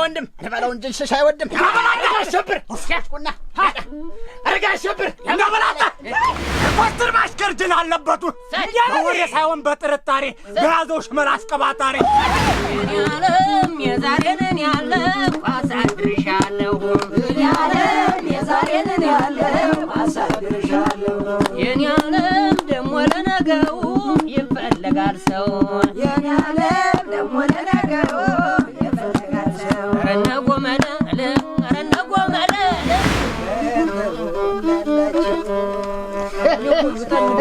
ወንድም ለባለው እንጂ ሸሽ አይወድም አሸብር ያስቁና አረጋ አሸብር ያንበላታ ወጥር ማስከርጅን አለበቱ ወሬ ሳይሆን በጥርጣሬ በያዘው ሽመል አስቀባጣሪ ያለም የዛሬን ያለም አሳድርሻለሁ ያለም የዛሬን ያለም አሳድርሻለሁ ያለም ደሞ ለነገው ይፈልጋል ሰው ያለም ደሞ ለነገው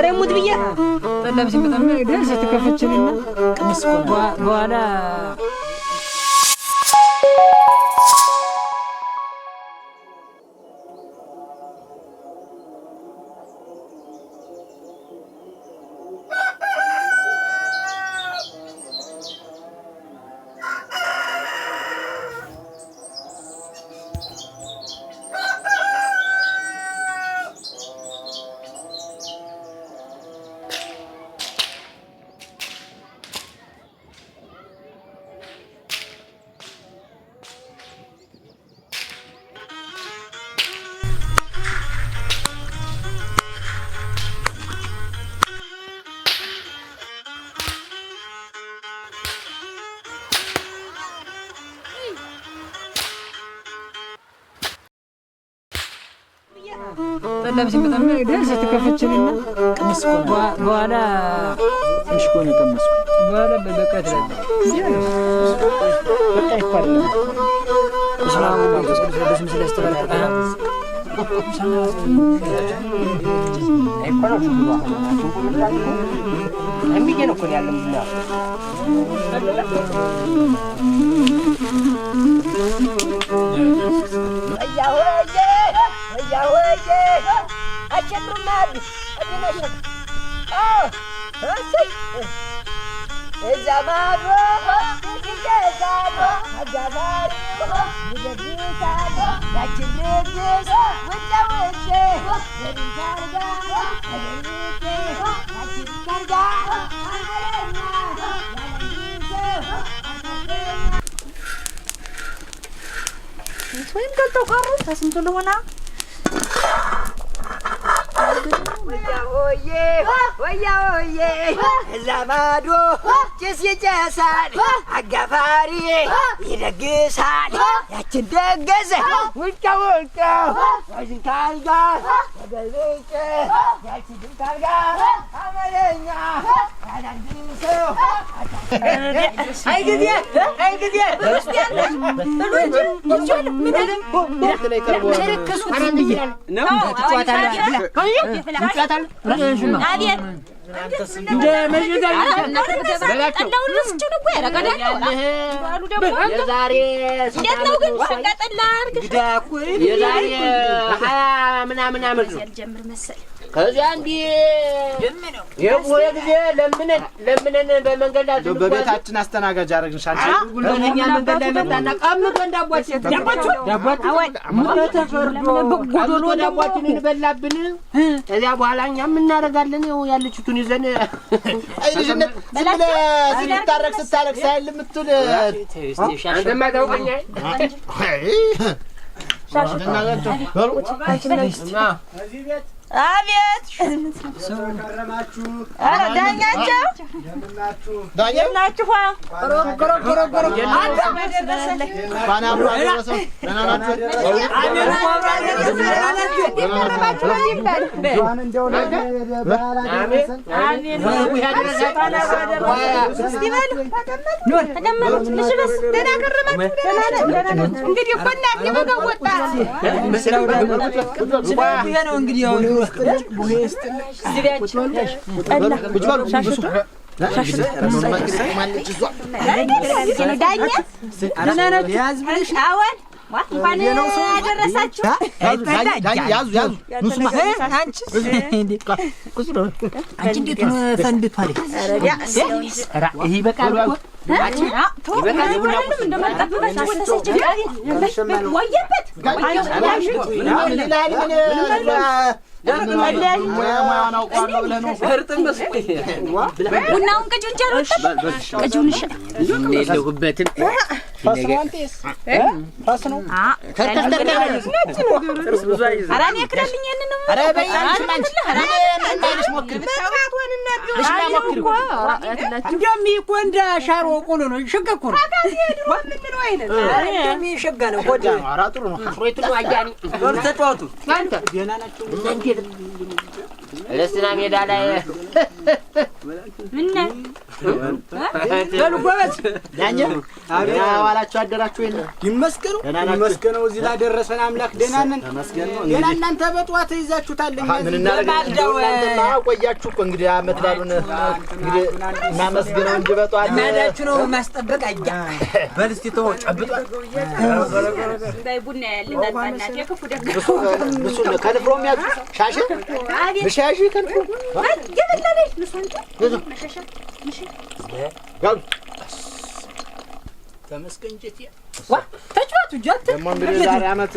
ረሙት ብዬ ጠላብሽ በጣም ደስ ተከፈችልና ቀሚስ በኋላ ጠላብሽ በጣም ደስ ተከፈችልና ቀሚስ በኋላ ምሽኮን ተመስኩ በኋላ በበቀት ላይ በቃ ይፋል ሰላም መንፈስ ቅዱስ በስም ስለስተባረከ አይቆራው እንዴ ነው እኮ ያለው ያወየ አቸብሩማድ አዲነሽ እሰይ እዛማዶ ይገዛዶ አጋባሪ ይገዛዶ ያችልግስ ወጣወቼ ወንታርጋ አለልቴ ያችልካርጋ አለኛ ያለልቴ ወይም ገልተው ተስንቱ ለሆና ወያወዬ ለማዶ ጭስ ይጨሳል አጋፋሪ ይደግሳል ያችን ደገሰ ውልቃ ያችን ካልጋ ተገልብጬ ያችን ካልጋ አመለኛ ያዳግሰው አይ ጊዜ ውስጥ ያለ ብሎች ይችላል ምንም ሸረከሱ ነው ይፈላል አቤት እንደ መጀጋል ጠላውን ልስጭው ነው ያረጋዳው ባሉ ደግሞ የዛሬ እንዴት ነው ግን ወቀጠላ አርግ ግዳኩ የዛሬ 20 ምናምን አመት ነው ጀምር መሰል ከዚያ እንዴ የቦየ ጊዜ ለምነን በመንገድ ላይ በቤታችን አስተናጋጅ አረግንሽ አንቺ ጉልበተኛ መንገድ ላይ መጣና ቀምቶ ዳቧት ምን ተፈርዶ በጎዶሎ ዳቧትን እንበላብን ከዚያ በኋላ እኛም እናረጋለን ያለችቱን ይዘን አይ ልጅነት ስለታረክ ስታረክ ሳይል ምትል አንተማ ታውቀኛ አይ ሻሽተናጋቸው በሩጭ እዚህ ቤት አቤት ከረማችሁ አረ ዳኛቸው ዳኛችሁ ኮሮ አንተ መደረሰልህ ባናብሩ አደረሰው ደናናችሁ ከረማችሁ ይባል ባን እንደው ለባላ ደረሰን አሜን ተቀመጡ ልሽበስ ደና ከረማችሁ ደና እንግዲህ እኮ እናት የበጋው ወጣት መስራው ነው እንግዲህ ቡሄስት ዝቢያችሁ ጠላ ሻሽቱ ዳኛ ደህና ናችሁ? አዎን እንኳን ያደረሳችሁ ያዙ ንሱማ አንቺ እንዴት ነው ፈንድቷል? ይሄ በቃል እኮ ቡናውን ቅጁን ጨርሽ ቅጁን የለሁበትም እንደ ሻሮ ቆሎ ነው ሸገኩ ነው ሸጋ ነው ወደ አራጥሩ ነው ፍሬቱ ነው አያኒ ተጫወቱ አንተ ደህና ናቸው ለስና ሜዳ ላይ ምን ለልጎበት ዳኛ ዋላችሁ አደራችሁ ይመስገኑ እዚህ ላይ ደረሰን አምላክ ደህና ነን ተመስገን ነው ገና እናንተ በጧት ይዛችሁታልኝ ምን እናደርጋለን ቆያችሁ እኮ እንግዲህ አመት ባሉን እንግዲህ እናመስግነው እንጂ በጧት ማዳችሁ ነው ማስጠበቅ አያ በልስቲ ተው ጨብጧ ባይ ቡና ያለን አንታናት የከፉ ደግ እሱ ከንፍሮም ያዙ ሻሽ በሻሽ ከንፍሮ ይገበላለሽ ንሱን መሸሻ ጋር ተመስገን ጀት ዋ ተጫወቱ ጀት ደግሞ እንግዲህ ዛሬ አመት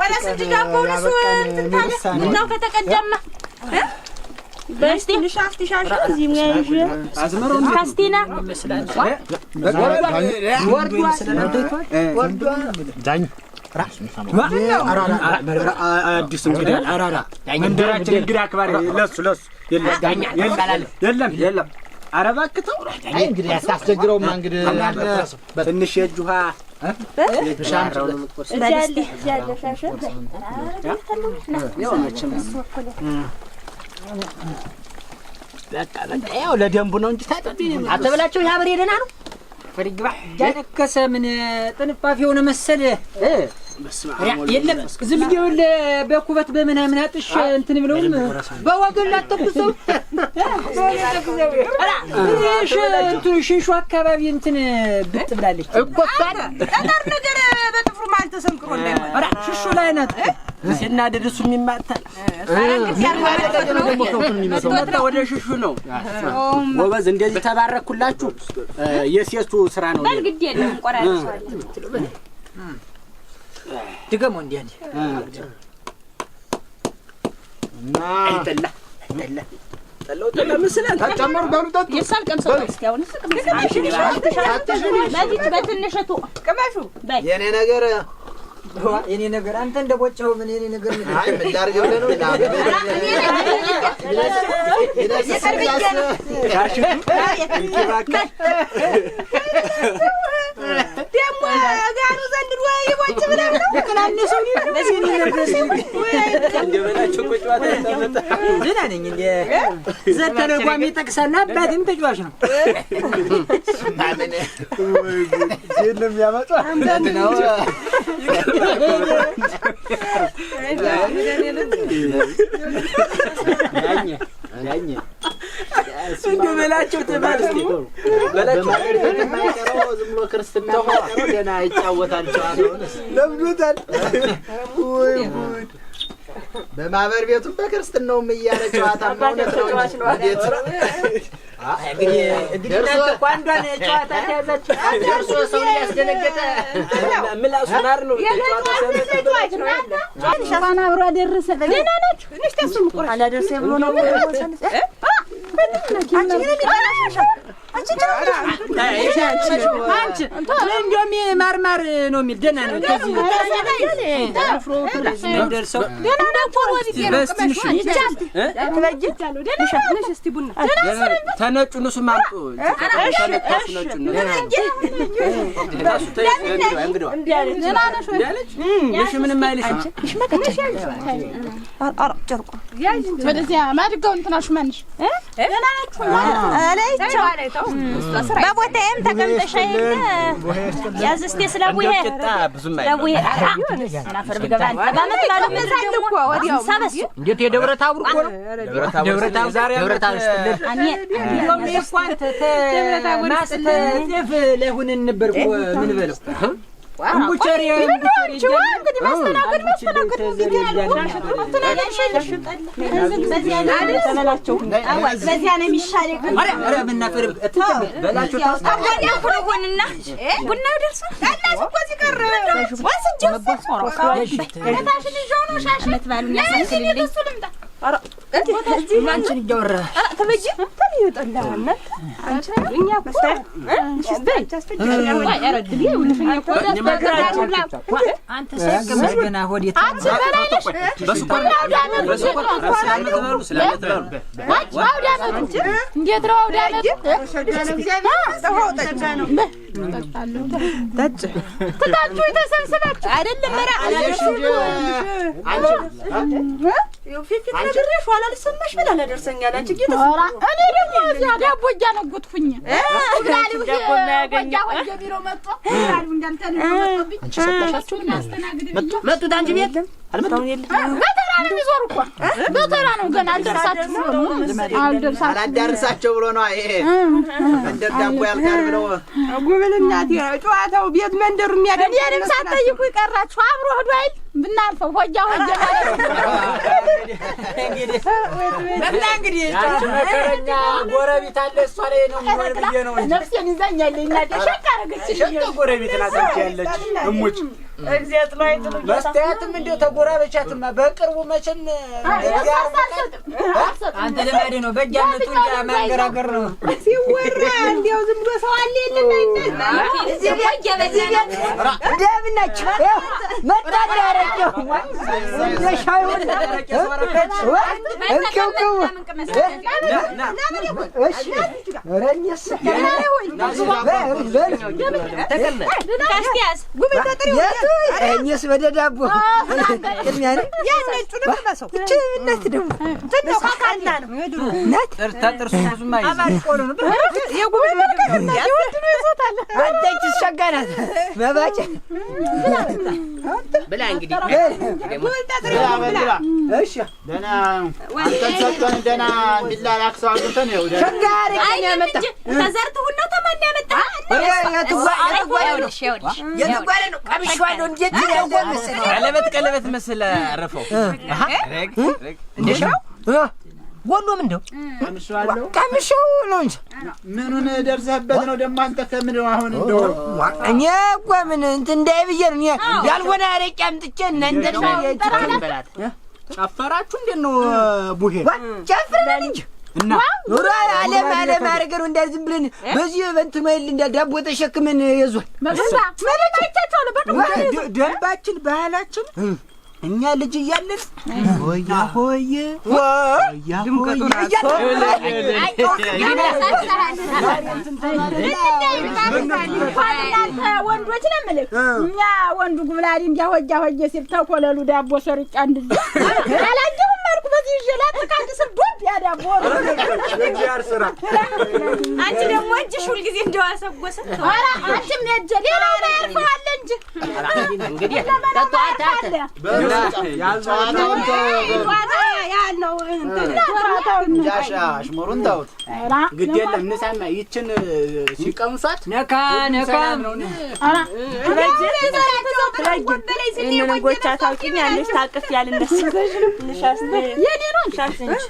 ወላ ስንት ዳቦ ንሱ እንታለ ነው ከተቀደማ በስቲ ንሻፍቲ ሻሽ እዚህ ሙያሽ አዝመረው ካስቲና ወርዷ ዳኝ አዲስ እንግዲህ አራራ መንደራችን እንግዲህ አክባሪ ለሱ የለም ኧረ እባክህ ተው እንግዲህ ያስቸግረውማ እንግዲህ ትንሽ የእጅ ውሃ በቃ ያው ለደንቡ ነው እንጂ ታጠብኝ አተበላቸው ያበሬ ደህና ነው ፈሪግባ ያነከሰ ምን ጥንፋፊ ሆነ መሰለ የለም ዝም ብዬው በኩበት በመናምን አጥሽ እንትን ብለውም በወገን ላተኩሰው ሽንሹ አካባቢ እንትን ብጥ ብላለች እኮ ታዲያ ጠጠር ነገር በጥፍሩ ማለት ተሰንቅሮ እንዳይሆን ሽሹ ላይ ናት ሲናደድ እሱ የሚማታል ወደ ሽሹ ነው ወበዝ እንደዚህ ተባረኩላችሁ የሴቱ ስራ ነው በልግድ የለም ቆራጭ ድገሞ እንዲህ እና አይተላ ጠላ መስላል ተጨመሩ በሩጣት ይሳል ቀምሰው እስኪያውን በትንሽቱ ቅመሹ የኔ ነገር የኔ ነገር አንተ እንደቦጨው ምን የኔ ነገር አይ ምን ላድርግ ብለህ ነው ደሞ ጋሩ ዘንድሮ ይቦጭ ብለው ነው ከላነሰው ለዚህ እንደበላችሁ ቁጭዋታ ተመጣ ደህና ነኝ እንደ ዘተረጓሚ ጠቅሰና አባቴም ተጫዋች ነው ማመነ ወይ ጉድ የለም ያመጣ ነው ያኛ እንደበላችሁ ተባልኩ በላችሁ የማይቀረው ዝም ብሎ ክርስትና ማይቀረው ደህና ይጫወታል ጨዋታውንስ ለምዶታል ወይ ጉድ በማህበር ቤቱም በክርስትናውም እያለ ጨዋታ ነው ነው እንዴት እንግዲህ ቋንዷን ጨዋታ ተያዛችሁ ደርሶ ሰው ያስደነገጠ ምላሱ ማር ነው ጨዋታ ሰው ሸባና አብሮ አደረሰ ደህና ናችሁ እንዴ ተስሙ ቁራ አላደረሰ ብሎ ነው አንቺ እንደውም ማርማር ነው የሚል ደህና ነው ከዚህ አፍሮ ደርሰው ተነጩ ንሱ ማምጡ ምንም አይልሽም ወደዚያ ማድጋው እንትናሽ ማንሽ በቦታዬም ተቀምጠሽ አይደል ያዝ እስቲ ስለቡሄ ለቡሄ አናፈር ቢገባን ባመት ባለ መዛል እኮ ወዲያው ሰበስ እንዴት የደብረ ታቦር እኮ ነው ደብረ ታቦር ዛሬ ደብረ ታቦር ስትል እኔ እንደውም እንኳን ማስተፍ ለሁን ነበር እኮ ምን በለው ቡቸሪ እንግዲህ ማስተናገድ ተበላቸው በዚያ ነው የሚሻል ኧረ ምናፈር በላቸው ታስታውቁና ቡና ደርሶ ያላስ እኮ ሲቀር ወስጄ ታሽን ጆኖ ሻሽነት ባሉኝ ያሳክልልኝ ኧረ እዚህ ማንችን እያወራ ተበጂ ተሚወጣላና አንቺ እኛ እኮ አንተ ሰከመስ ገና ሆዴት በስኳር እንዴት ነው አውዳመት ትታችሁ የተሰብስባችሁ አይደለም መራ ፊት ነግሬሽ ኋላ ልሰማሽ ምን አላደርሰኛል አንቺ ጌታ እኔ ደግሞ እዚያ ዳቦ እያነጎጥኩኝ ዳቦ ማያገኝ ቢሮ መጥቶ እንዳንተን መጥቶብኝ አንቺ ሰጣሻችሁ መጡት አንቺ ቤት አልመጣም በተራ ነው የሚዞር እኮ በተራ ነው ገና አልደርሳቸው ብሎ ነው ይሄ መንደር ዳቦ ያልካል ብለው ጉብልናት ጨዋታው ቤት መንደሩ የሚያደርግ የኔም ሳትጠይቁ ይቀራችሁ አብሮ ሄዶ አይል ብናልፈው ሆጃ ሆጀ እንግዲህ መከረኛ ጎረቤት አለ እሷ ላይ ነው የሚሆን ብዬ ነው ነፍሴን ይዛኛል እና ደሸካ አረገች ጎረቤት ናት ያለች እሙጭ እግዚአብሔር ላይ ጥሉ መስታያትም እንደው ተጎራበቻትማ በቅርቡ መቼም አንተ ለማዴ ነው በእጃነቱ ማንገራገር ነው ሲወራ እንደው ዝም ብሎ ሰው አለ የለም አይደል እዚህ በየበዚህ ደምናች መጣዳ ያረጀው ለሻው እንከውከው እሺ ረኝስ ካስቲያስ ጉበታ ጥሪው እኔስ ወደ ዳቦ ቅድሚያ ያነጩ ለማሰው ጭነት ደግሞ ተንደው ካካና ነው ነት ጥርሱ ብዙም አይዝ አባቆሎ ነው የጉበታ መርከና ይወድ ነው ይዞታል አንተች ሸጋናት መባጨ ብላ እንግዲህ ጉበታ ጥሪው ብላ እሺ ደና አንተሰጠን ደና እንድላላክ ሰው አግኝተን ነው ሸጋሪ ከኛ መጣ ተዘርተው ነው ተማን ያመጣ የትጓለ ነው ቀምሽዋለሁ እንዴት ነው ቀለበት መስለ አረፈው ረግ እንደሻው ጎሎም እንደው ቀምሽው ነው እንጂ ምኑን ደርሰህበት ነው ደሞ አንተ ከምን አሁን እንደው እኔ እኮ ምን እንትን እንዳይብዬ ነው ያልሆነ አረቄ አምጥቼ እናንተ ነው ተቀበላት ጨፈራችሁ እንዴት ነው ቡሄ ጨፍረን እንጂ እና ኑራ ዓለም አረገሩ እንዳል ዝም ብለን በዚህ እንትን ነው እንደ ዳቦ ተሸክመን ይዟል ማለት አይታቻለ ደንባችን ባህላችን እኛ ልጅ እያለን ሆያ ሆየ ድምቀቱ ወንዶች ነው ማለት እኛ ወንዱ ጉብላሊ እንዲያሆጃ ሆየ ሲል ተኮለሉ ዳቦ ሰርጫ እንድል አላየሁም ማርኩ በዚህ ይጀላት ካንተ ስር ዶብ ያዳቦ እግዚአብሔር ስራ አንቺ ደግሞ እጅሽ ሁሉ ጊዜ እንደዋሰጎሰ ኧረ አንቺም ነጀ ሌላ ላይ ያርፋል እንጂ እንግዲህ ተጣጣ ያለው አሽሙሩን ተውት ግድ የለም እንሳማ ይችን ሲቀምሷት ነካ ነው አራ እኔ ጎቻ ታውቂኝ ያለሽ ታቅፍ ያልነስ ንሻስ የኔ ነው ንሻስ እንጂ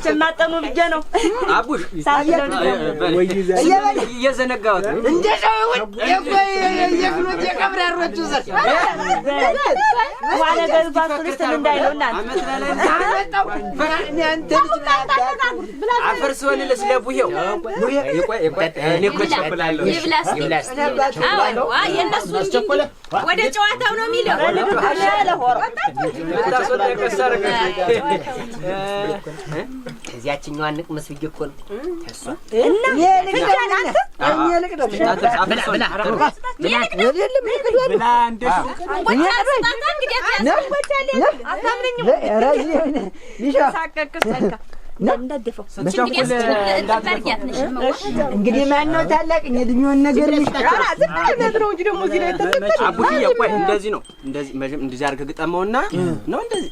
ተማጠኑ ልጅ ነው አቡሽ እየዘነጋሁት እንደው የፍኖት የቀብራሮቹ ዘር ዋለ ገልባስ ልስል እንዳይለውና አመጣው አንተ ልጅ አፈር ሲሆን ለስለቡሄው ይቆይ እኔ እኮ ቸኩላለሁ ይብላስ አዎ የነሱ ወደ ጨዋታው ነው የሚለው እዚያችኛው አንቅ መስብዬ እኮ ነው እሷ እና እንዳደፈው እንግዲህ ማን ነው ታላቅ እድሜውን ነገር ይሽጣራ ዝም ብለህ ነው እንጂ ደግሞ እዚህ ላይ ተተከለ አቡሽዬ ቆይ እንደዚህ ነው እንደዚህ አድርገህ ግጠመውና ነው እንደዚህ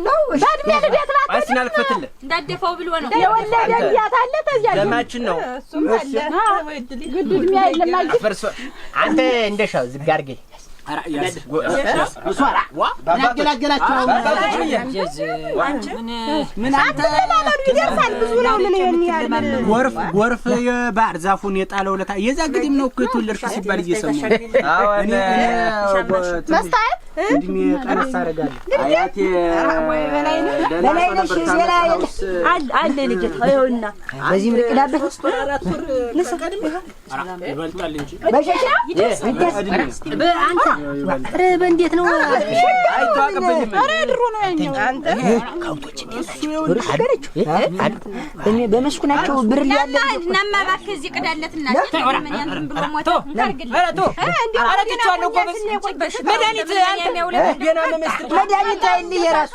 ነው ባድሜ ልደት ማለት አስናል ፈትለ እንዳደፈው ብሎ ነው የወለደ እንዲያት አለ ተዚያ ለማችን ነው እሱም አለ ግድ እድሜ አይደለም ፈርሶ አንተ እንደሻው ዝግ አድርጌ ሱራ ያገላገላችሁ ምን አንተ ይደርሳል ብዙ ነው ምን ይሄን ጎርፍ የባህር ዛፉን የጣለው ለታ የዛ ግድም ነው ከተወለድሽ ሲባል እየሰሙ አሁን መስታየት እንድሜ ቀነስ አደርጋለሁ አያቴ በላይ ነሽ ዘላ አለ ልጅ አይውና በዚህ ምርቅዳበት ለሰቀድም ይበልጣል እንጂ በሸሻ በአንተ በእንዴት ነው አይተዋቀበልም አረ ድሮ ነው ያኛው አንተ ካውቶች በመስኩ ናቸው ብር ያለ እናማ እባክህ እዚህ ቅዳለትና ምን ያንተን ብሎ ሞተ መድኃኒት ገና መመስጥር መድኃኒት አይል የራሱ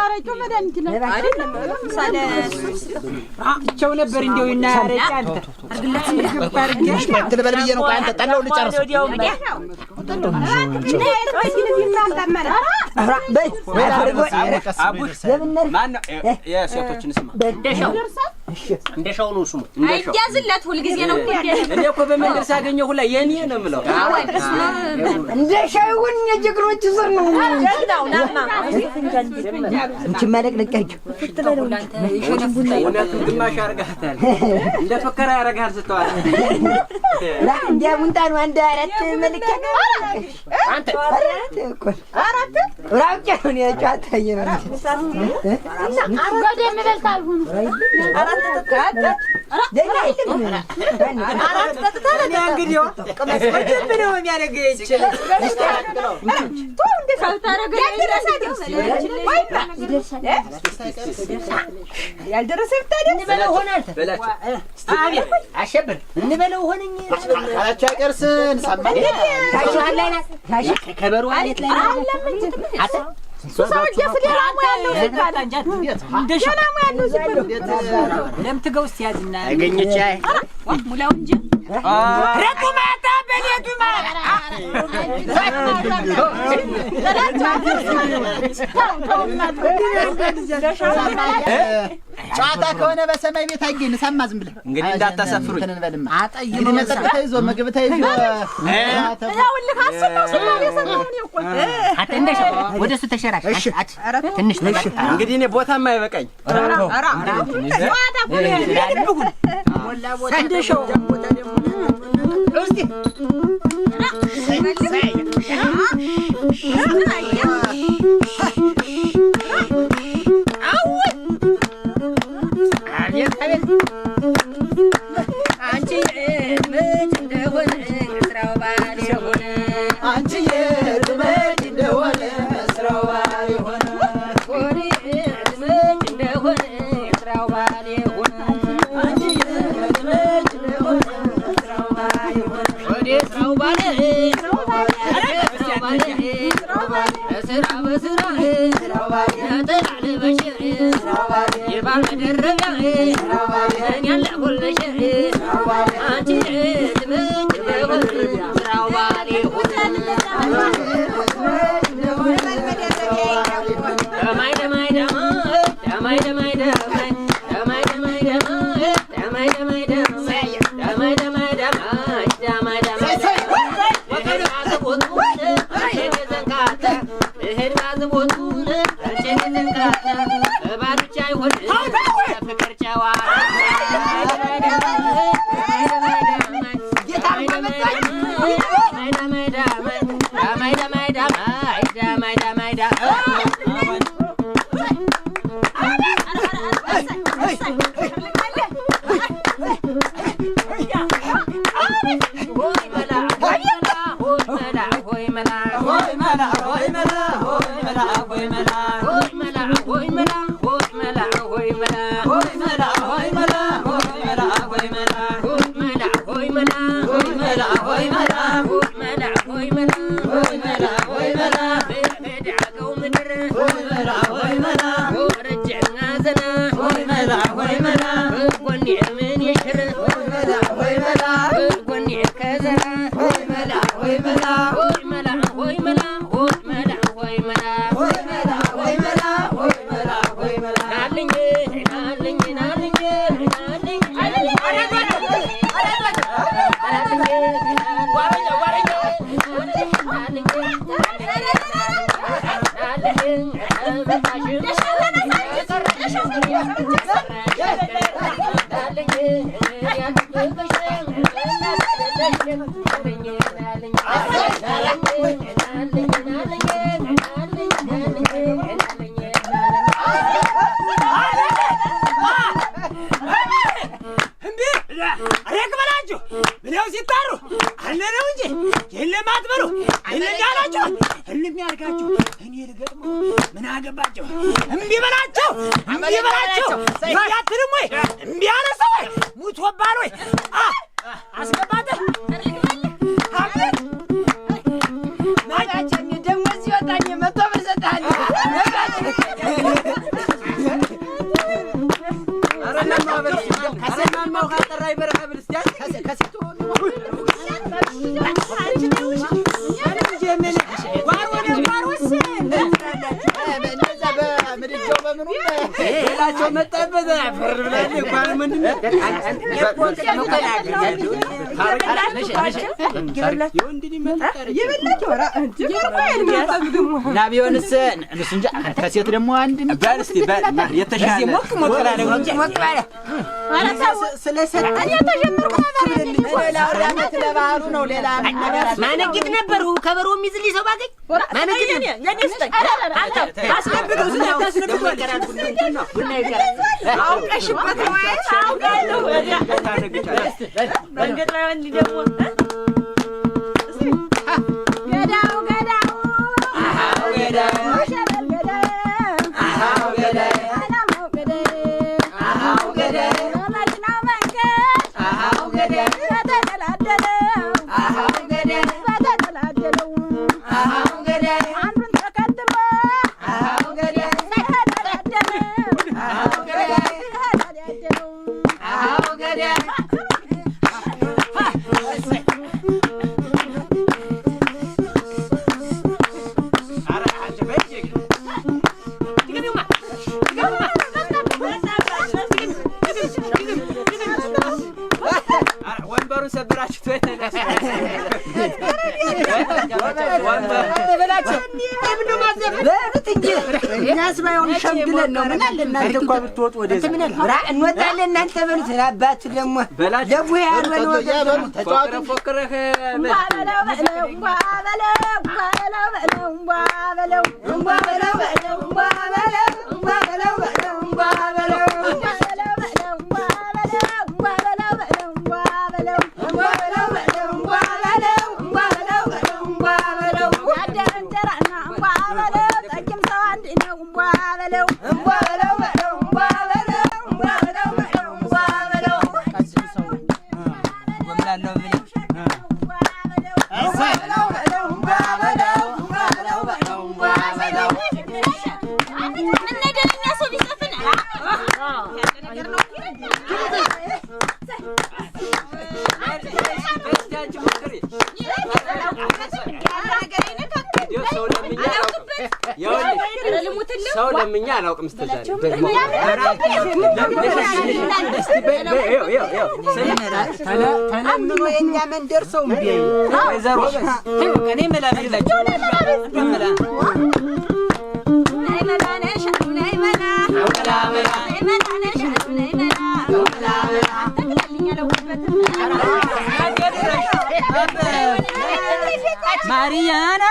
አረቄው መድኃኒት ነው አይደለም ሳለ ቸው ነበር እንደው እና አረቄ አንተ ትልበል ብዬ ነው አንተ ጠላው ልጨርስ የሴቶችን ስማ እንደሻው ነው ስሙ አይያዝለት ሁሉ ጊዜ ነው እኔ እኮ በመንደር ሳገኘው ሁላ የኔ ነው የምለው እንደሻው ይሁን የጀግኖች ዘር ነው እንቺ ማለቅለቃችሁ ትበለው ላንተ ይሸልቡና እውነቱን ግማሽ አርጋታል እንደ ፈከራ ያረጋል ስተዋል እንደ ሙንታ ነው አንድ አራት መልከ አንተ አራት ራውቄ ነው ያጫታየ ነው ወደ ምበልታል ሁሉ አራት ተጣጣ ደና አይደለም አራት ተጣጣ እንግዲህ ቀመስቆች ነው የሚያደርገኝ ቶ እንደ ሳታረገ ያልደረሰ ብታደርስ እንበለው ሆናል አቤት አሸብር እንበለው ሆነኝ አላችሁ አይቀርስ እንሰማኝ ታሽዋል ላይ ናት ታሽ ከበሩ አለት ላይ ናት ሰውዬ ስለራሙ ያለው ሲባል እንደሻላሙ ያለው ሲባል ለምትገው ሲያዝና አገኘች አይ ሙላው እንጂ ረቁማታ በሌቱ ማለት ጨዋታ ከሆነ በሰማይ ቤት አይገኝ ሰማ ዝም ብለህ እንግዲህ እንዳታሰፍሩኝ እንበልማ አጠይም መጠጥ ተይዞ ምግብ ተይዞ ያውልህ አስነው ሰማይ የሰማው ነው እኮ አተንደሽ ወደሱ ተሸራሽ ትንሽ ነገር እንግዲህ እኔ ቦታም አይበቃኝ ጨዋታ ሁሉ ሞላ ቦታ እንደሻው ቦታ ደግሞ እስቲ رجعنا زنا ናቢዮንስ እንጂ ከሴት ደግሞ አንድ ባልስቲ የተሻለ ሞክ ሞክራ ነው እንጂ ሞክራ ስለሰጠኝ ተጀምርኩ ለባህሉ ነው። ሌላ ማነግት ነበር ከበሮ የሚዝልኝ ሰው ባገኝ ማነግት ለኔስጠኝ አስገብተው ስለታስነብቀው ቡና ይቀራል አውቀሽበት ነው አውቃለሁ መንገድ ላይ ወንድ ደግሞ ገዳው ገዳው አሃው ገዳው ሸበል ገዳው አሃው ገዳው አላማው ገዳው አሃው ገዳው መኪናው መንገድ አሃው ገዳው ተተላደለው አሃው ገዳው ተተላደለው አሃው ገዳው አንዱን ተከትሎ አሃው ገዳው ተተላደለው አሃው ገዳው ተተላደለው አሃው ገዳው ሰብራችሁ ተነሳ እኛስ ባይሆን ሸምግለን ነው። ምን አለ እናንተ እንኳን ብትወጡ ወደዛ እንወጣለን። እናንተ በሉት አባት ደግሞ ለቡ ያለው ፎክረህ ሰው ለምኛ አላውቅም ስተዛሬ ደግሞ ተለምኖ የኛ መንደር ሰው እንዴ ወይዘሮ እኔ መላላችሁ ማሪያና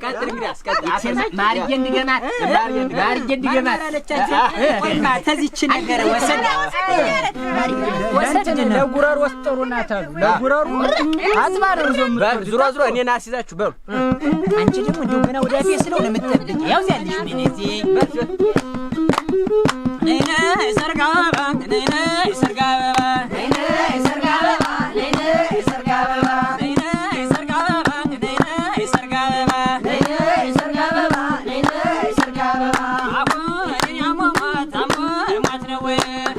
ቀጥል እንግዲህ አስቀጥል ማርዬ እንድገማት ማርዬ እንድገማት አለቻቸው ቆይማ ተዚች ነገር ወሰን ለጉራሩ ወስጠሩ ናት አሉ ለጉራሩ አጥባረው ዙሮ እኔና አስይዛችሁ በሉ አንቺ ደግሞ እንደው ገና ወደ አፌ ስለሆነ የምትጠብቂ ያው ያለሽ ምን እዚህ ነይነ ሰርጋባ ነይነ ሰርጋባ ነይነ ሰርጋባ ነይነ ሰርጋባ ነይነ ሰርጋባ ነይነ ሰርጋባ ነይነ ሰርጋባ ነይነ ሰርጋባ አሁን ያሞማ ታሞ ማት ነው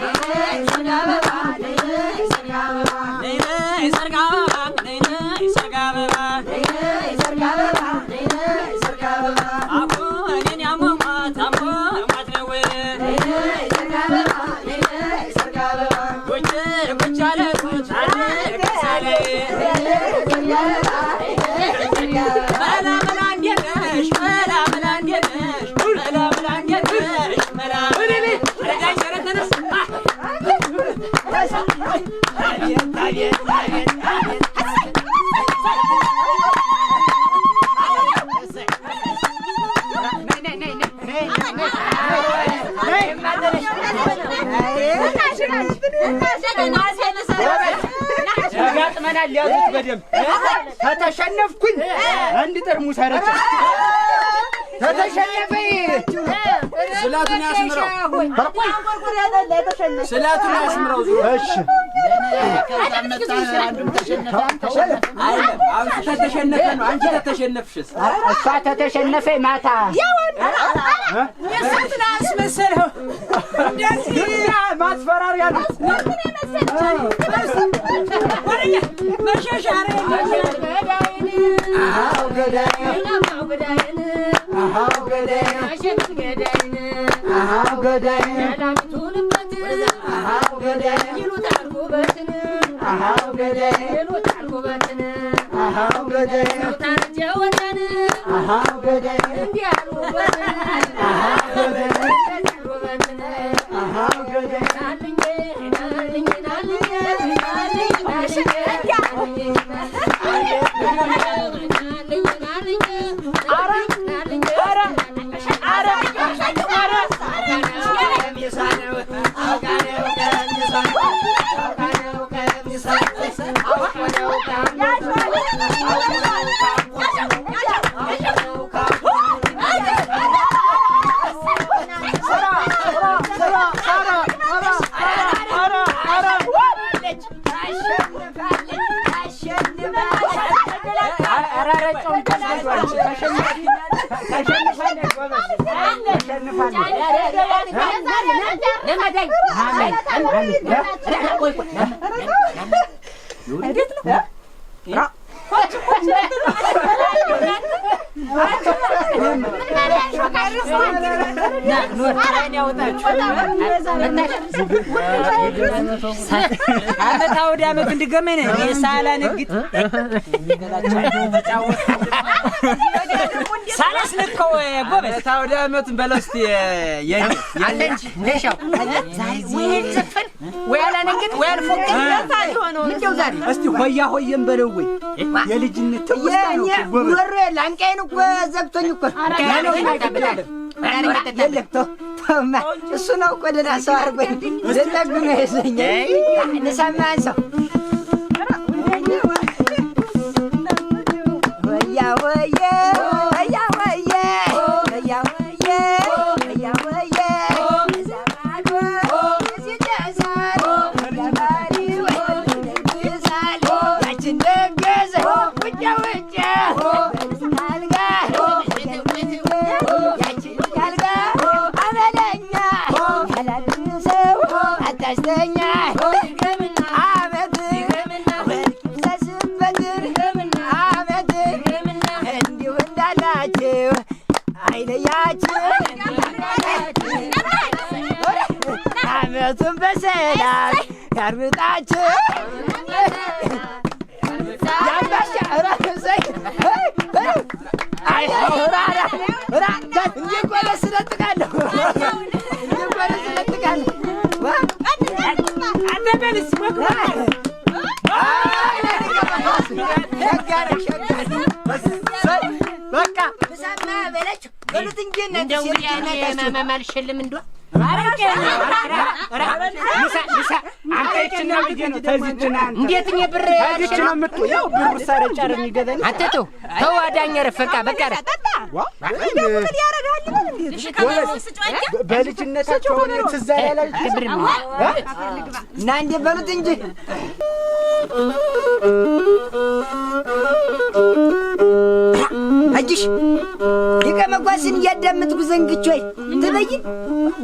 ነይነ ሰርጋባ ነይነ ሰርጋባ ነይነ ሰርጋባ ነይነ ሰርጋባ ነይነ ሰርጋባ ነይነ ሰርጋባ አሁን ያሞማ ታሞ ማት ነው ያጥመናል ያዙት በደም ተተሸነፍኩኝ አንድ ጠርሙስ አረጨ ተተሸነፈኝ ስላቱን ያስምረው ስላቱን ያስምረው እሺ ከዛመጣ አንዱም ተሸነፈ አይደለም አሁን ተተሸነፈ ነው አንቺ ተተሸነፍሽስ እሷ ተተሸነፈኝ ማታ የስንትና አስመሰለው እንደዚህ ማስፈራሪያ ነው ወረኛ መሸሻረ አው ገዳይን አው ገዳይን አው ገዳይን አሸት ገዳይን አው ገዳይን ያላምቱንበት አው ገዳይን ይሉታል ጉበትን አው ገዳይን ይሉታል ጉበትን አው ገዳይን ታረጀወን አው ገዳይን እንዲያሉበት አው ገዳይን ጉበትን አው ገዳይን አልኝ አልኝ አልኝ አመታው ዳመት እንድገመነ የሳላ ንግት ሳላስ ልከው ጎበዝ አመታው ዳመት በለስቲ የኔ አለንጂ ነሻው ወይ ዘፈን ወይ አላ ንግት ወይ አልፎቅ ምንድነው ዛሬ እስቲ ሆያ ሆየም በለው ወይ የልጅነት ተውስታ ነው ጎበዝ ወሬ ላንቀይን እኮ ዘብቶኝ እኮ እሱ ነው እኮ ደህና ሰው አድርጎኝ ልጠጉነ የሰኘ ንሰማን ሰው ወያ ወየ ወያ ወየ ወያ ወየ ወያ ወየ ዘማዶ ሲደሳል ለማሪ ወይሳል ያችን ደገዘ ውጫ ውጫ አልጋ ያችን አልጋ አመለኛ ያላልሰው አታስተኛ አመት ሰስበትር አመት እንዲሁ እንዳላችሁ አይለያችሁ አመቱን በሰላም ያርምጣችሁ ያባሻ ራሰይ አይ ራራ ራ እንጂ ቆለ ስለጥቃለሁ እንጂ ቆለ ስለጥቃለሁ አንተ በልስ ወቅታ አይ ለካ በቃ በሉት እንጂ እንደው ያኔ ማማልሽልም እንደው እንዴት ነው ብር ነው የምትው? ያው ብሩ ሳረ ጫር የሚገዛኝ አትጡ ተው አዳኝ ረፈቃ በቃ በልጅነታቸው ትዝ ያላችሁ እና እንዴ በሉት እንጂ አጅሽ ይቀመጓስን እያዳመጥኩ ዘንግቼ ትበይን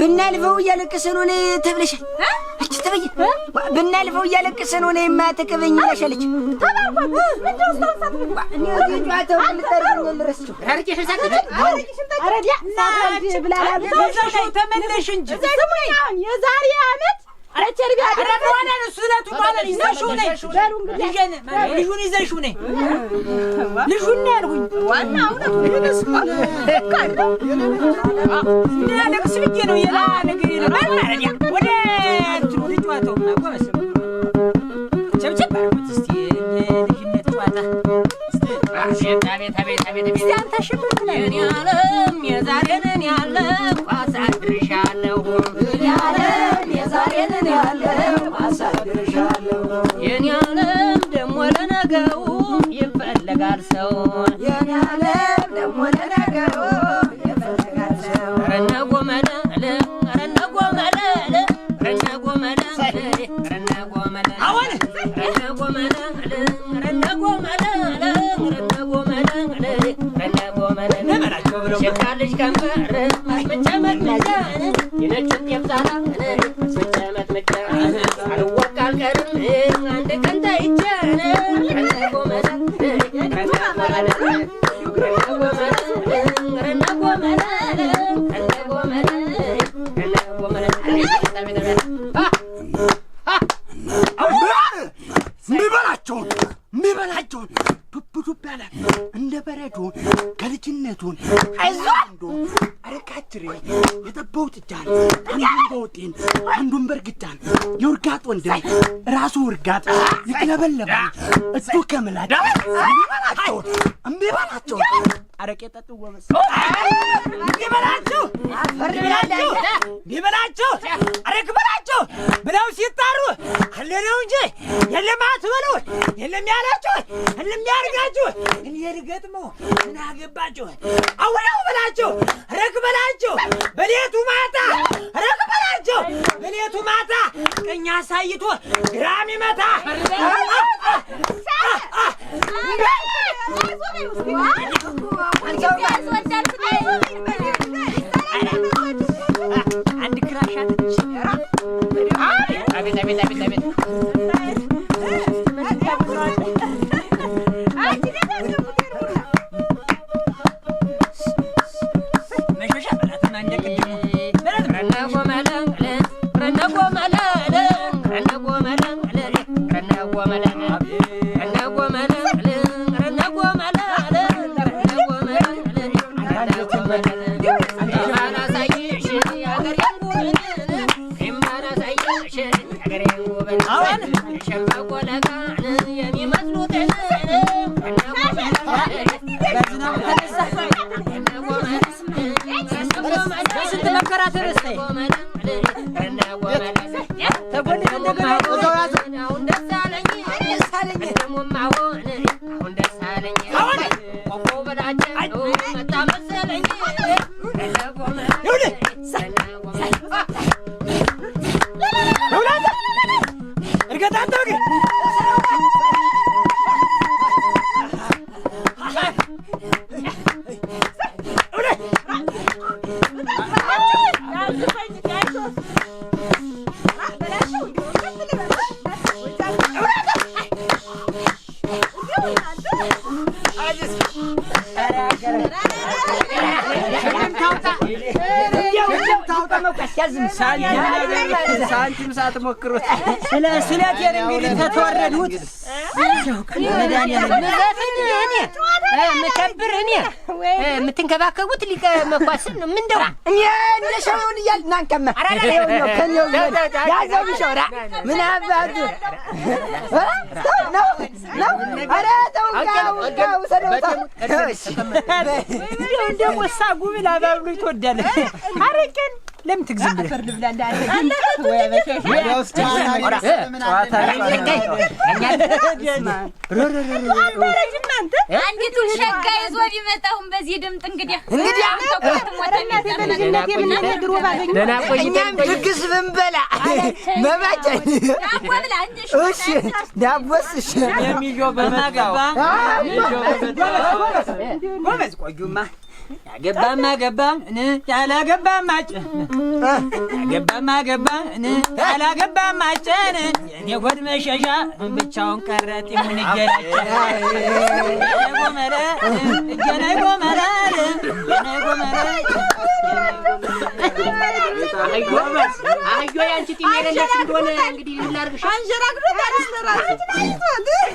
ብናልፈው እያለቀሰ ነው ተብለሻል። እቺ ትበይን ብናልፈው እያለቀሰ ነው የማትቀበኝ ይላሻለች። ተባርኳት ምንድነው ስታውሳት ልባ እኔ ወዲያው ልጠርኝ ልረስቸው አረቂሽ ሰጣች አረዲያ ናት ብላላ ተመለሽ እንጂ ስሙኝ አሁን የዛሬ አመት አረቸር ቢያ አረዋና ስለቱ ማለት ይዘሽው ነኝ በሉ እንግዲህ ልጁን ይዘሽው ነኝ ልጁን ያልሁኝ ዋና እውነቱ ልጅስፋል ለክስ ብዬ ነው የላ ነገር ይላል አረዲያ ወደ እንትኑ ልጅዋተው ማቆመስ ቸብቸብ አርኩት እስቲ ልጅነት ጨዋታ እስቲ አንተ ሽብር ነኝ ያለም የዛሬን ያለም አሳድርሻለሁ ያለም የዛሬን ያለም አሳድርሻለሁ የኔ ዓለም ደሞ ለነገው ይፈልጋል ሰው የኔ ዓለም ደሞ ለነገው ይፈልጋል ሰው ረነጎ መለለ ረነጎ መለለ ረነጎ መለለ ረነጎ መለለ አሁን ረነጎ መለለ ረነጎ መለለ ረነጎ መለለ ረነጎ መለለ ለማላቸው ብሎ ሸካልሽ ከንፈር መጨመር መዛን የነጭት የብዛራ መጨመር መጨመር አልወቃል ቀርም አንድ ቀን ታይቻለ ረነጎ መለለ ረነጎ መለለ ረነጎ መለለ ረነጎ መለለ ረነጎ መለለ ረነጎ መለለ ሚበላቸውን ዱብ ያለ እንደ በረዶ ከልጅነቱን አይዞንዶ አረካትሬ የጠባው ጥጃን አንዱን በውጤን አንዱን በርግጫን የውርጋጥ ወንድም ራሱ ውርጋጥ ይቅለበለባል እሱ ከምላዳ እምቢበላቸው አረቄ ጠጡ ወመስ ቢበላቸው አረቅ በላቸው ብለው ሲጣሩ አለነው እንጂ የለም አትበሉ የለም ያላችሁ የለም ያርጋችሁ እኔ ልገጥመው ምን አገባችሁ አውለው በላቸው አረቅ በላቸው በሌቱ ማታ አረቅ በላቸው በሌቱ ማታ ቀኛ ሳይቶ ግራም ይመታ አንድ ክራሽ አጥቼ አቤት አቤት አቤት አቤት መሸሻ በላትና እንደቀደሙ ረነጎ መለለ ረነጎ መለለ ረነጎ መለለ ረነጎ መለለ ረነጎ መለለ ረነጎ መለለ ረነጎ መለለ ማናሳይሽ ያገሬን ጉብን ማናሳይሽ ያገሬን ጉብን አሁን ሸምበቆ ለቃን የሚመስሉትን በዝናቡ ተነሳ በስንት መከራ ተነስተ ተጎልህ እንደገና አሁን ደስ አለኝ ደሞም አሁን ደስ አለኝ ቆቆ በላቸው መጣ መሰለኝ እርገጣ ታውጣ አትያዝም። ሳንቲም ሳትሞክሩት ስለት እንግዲህ ተተወረዱት መድኃኒዓለም እኔ የምከብር እኔ የምትንከባከቡት ሊቀ መኳስን ነው። ምን እንደው እኔ እንደሻውን እያል ናንከማ ከኔው ያዘው ቢሾራ ምን አባቱ ነው ኧረ ተው ጋው ሰደውታ እንደ ወሳ ጉብል አባብሉ ይተወዳለ አረቀን ለምን ትግዝም አንዲቱ ሸጋ ይዞ ቢመጣሁን በዚህ ድምጥ እንግዲህ እኛም ድግስ ብንበላ መባጨን እሺ ዳቦስ እሺ ጎበዝ ቆዩማ ያገባማ ገባ ያላገባማ ያገባማ ገባ ያላገባማ ጨን የኔ ጎድ መሸሻ ብቻውን ቀረጥ የምንገናኝ ጎመረ ገና ጎመረ ጎበዝ አዮ ያንቺ ጢም የሌለሽ እንደሆነ እንግዲህ ላርግሽ አንጀራግሮ ታስተራራ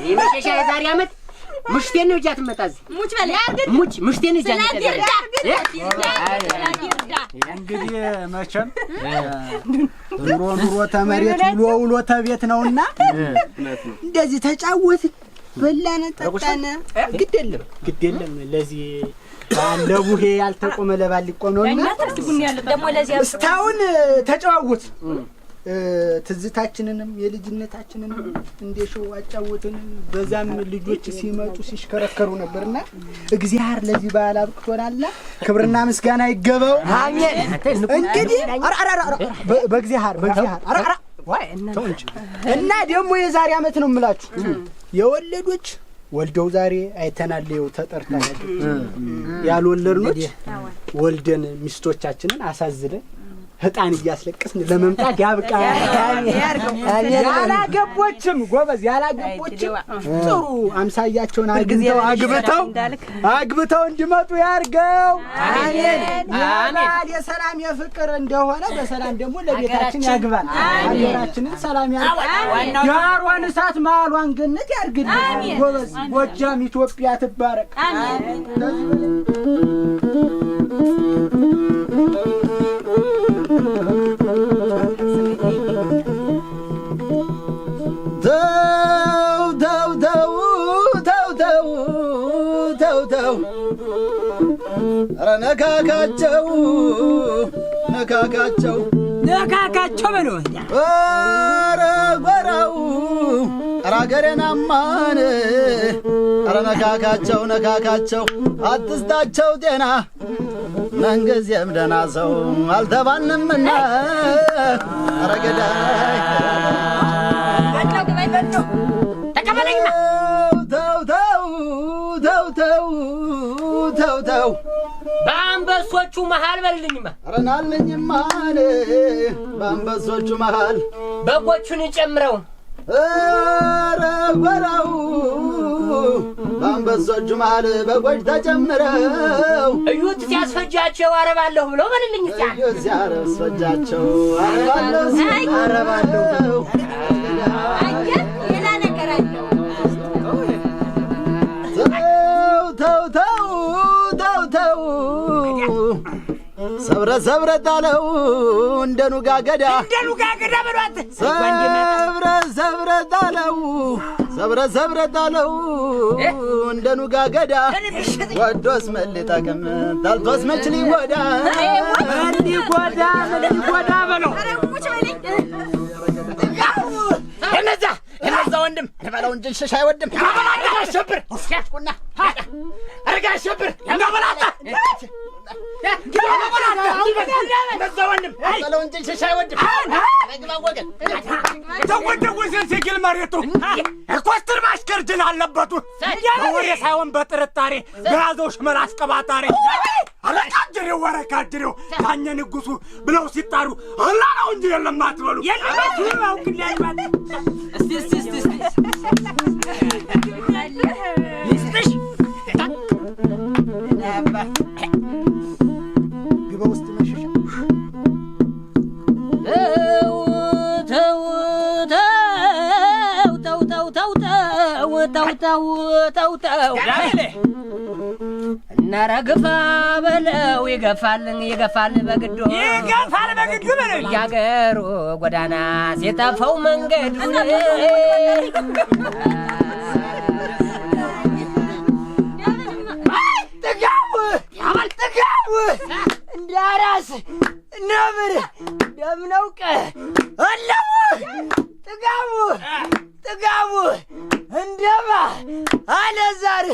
ይመሸሻ የዛሬ አመት ሙሽቴን ነው ጃት መጣዝ ሙች በለ ያርግ ሙች ሙሽቴን ጃት መጣዝ እንግዲህ መቼም ኑሮ ተመሬት ውሎ ተቤት ነውና እንደዚህ ተጫወት በላነ ጠጣነ ግድ የለም ለዚህ ለቡሄ ያልተቆመ ለባል ሊቆም ነውና ደሞ ለዚህ እስካሁን ተጫዋውት ትዝታችንንም የልጅነታችንንም እንደሽው አጫውትን በዛም ልጆች ሲመጡ ሲሽከረከሩ ነበርና እግዚአብሔር ለዚህ በዓል አብቅቶናልና ክብርና ምስጋና ይገባው። አሜን። እንግዲህ በእግዚአብሔር ዋይ እና ደግሞ የዛሬ አመት ነው የምላችሁ የወለዶች ወልደው ዛሬ አይተናል። ይኸው ተጠርተናል። ያልወለድኖች ወልደን ሚስቶቻችንን አሳዝለን ህጣን እያስለቀስን ለመምጣት ያብቃ። ያላገቦችም ጎበዝ ያላገቦችም ጥሩ አምሳያቸውን አግብተው እንዲመጡ ያርገው። አሜን አሜን። የሰላም የፍቅር እንደሆነ በሰላም ደግሞ ለቤታችን ያግባል። ሀገራችንን ሰላም ያርግ። ዳሯን እሳት ማሏን ገነት ያርግልን። ጎበዝ ጎጃም ኢትዮጵያ ትባረክ። ነካካቸው በሉ ኧረ ጎራው ኧረ አገሬናማን ኧረ ነካካቸው አትስጣቸው ጤና መንገዜም ደህና ሰው አልተባልንምና ኧረ ገዳይ ተቀበለኝማ ተው በአንበሶቹ መሃል በልልኝማ ኧረ ናልኝማ በአንበሶቹ መሃል በጎቹን ጨምረው ኧረ ጎራው በአንበሶቹ መሃል በጎች ተጨምረው እዩት ሲያስፈጃቸው አረባለሁ ብለው በልልኝ እዩት ሲያስፈጃቸው አረባለሁ ሌላ ነገር አለው። ሰብረ ጣለው እንደ ኑጋ ገዳ በሏት ሰብረ ጣለው እንደ ኑጋ ገዳ ወዶስ መልጠቅም ታልቶስ መች ሊጎዳ በለው እነዛ ወንድም ለባለው እንጂ ሸሽ አይወድም አሸብር ያስቁና አረጋ አሸብር ያንጋበላታ እነዛ ወንድም ለባለው እንጂ ሸሽ አይወድም አረጋ ወገን ተወደወሰን ሲግል መሬቱ ኮስትር ማሽከርጅን አለበቱ ወሬ ሳይሆን በጥርጣሬ በያዘው ሽመል አስቀባጣሪ አለቃጅሬው ወረካጅሬው ታኘ ንጉሱ ብለው ሲጣሩ አላለው እንጂ የለም አትበሉ የለም አውቅልኝ ማለት እስቲ ይስጥሽ ግባ ውስጥ መሸሻ ተው እናረግፋ በለው ይገፋል በግዱ በለው ያገሩ ጎዳና ሲጠፋው መንገዱ ጥጋቡ እንዳራስ ነብር ደምነውቀ አለሙ ጥጋቡ እንደባ አለዛር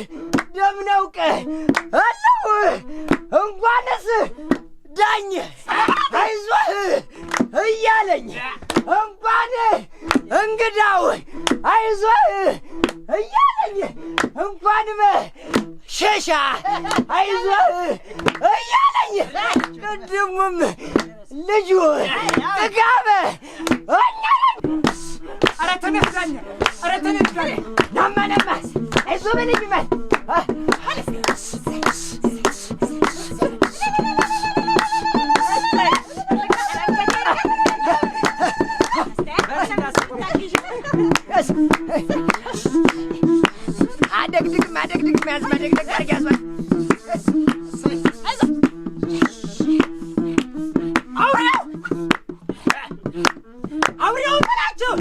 ደምነውቀ አለሙ እንኳንስ ዳኝ አይዞህ እያለኝ እንኳን እንግዳው አይዞህ እያለኝ እንኳንም ሸሻ አይዞህ እያለኝ ቅድሙም ልጁ ጥጋበ ኧረ ተነስዳኝ ናማ አይዞህ በለኝ አደግድግ ማድረግ ያዝባል አውሬው በላቸው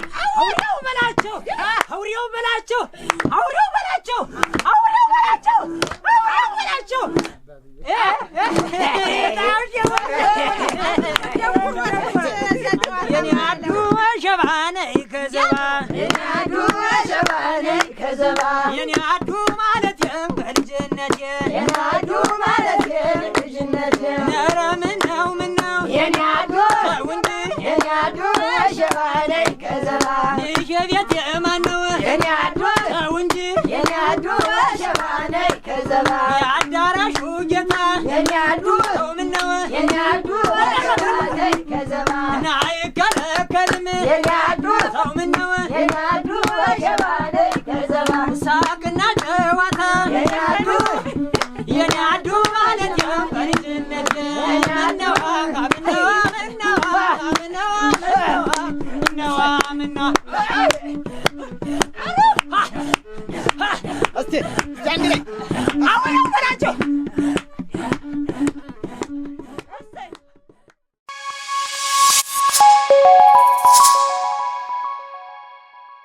የኔ አዱ ሸባነይ ከዘባ የኔ አዱ ማለት በልጅነቴ ኧረ ምነው የኔ አዱ ሸባነይ ከዘባ ይሄ ቤት የማን ነው የኔ አዱ ተው እንጂ የኔ አዱ ሸባነይ ከዘባ የአዳራሹ ጌታ የኔ አዱ ተው ምነው የኔ አዱ ሸባነይ ከዘባ እና አይከለከልም የኔ አዱ ተው ምነው የኔ አዱ ሸባነይ ከዘባ ሳቅ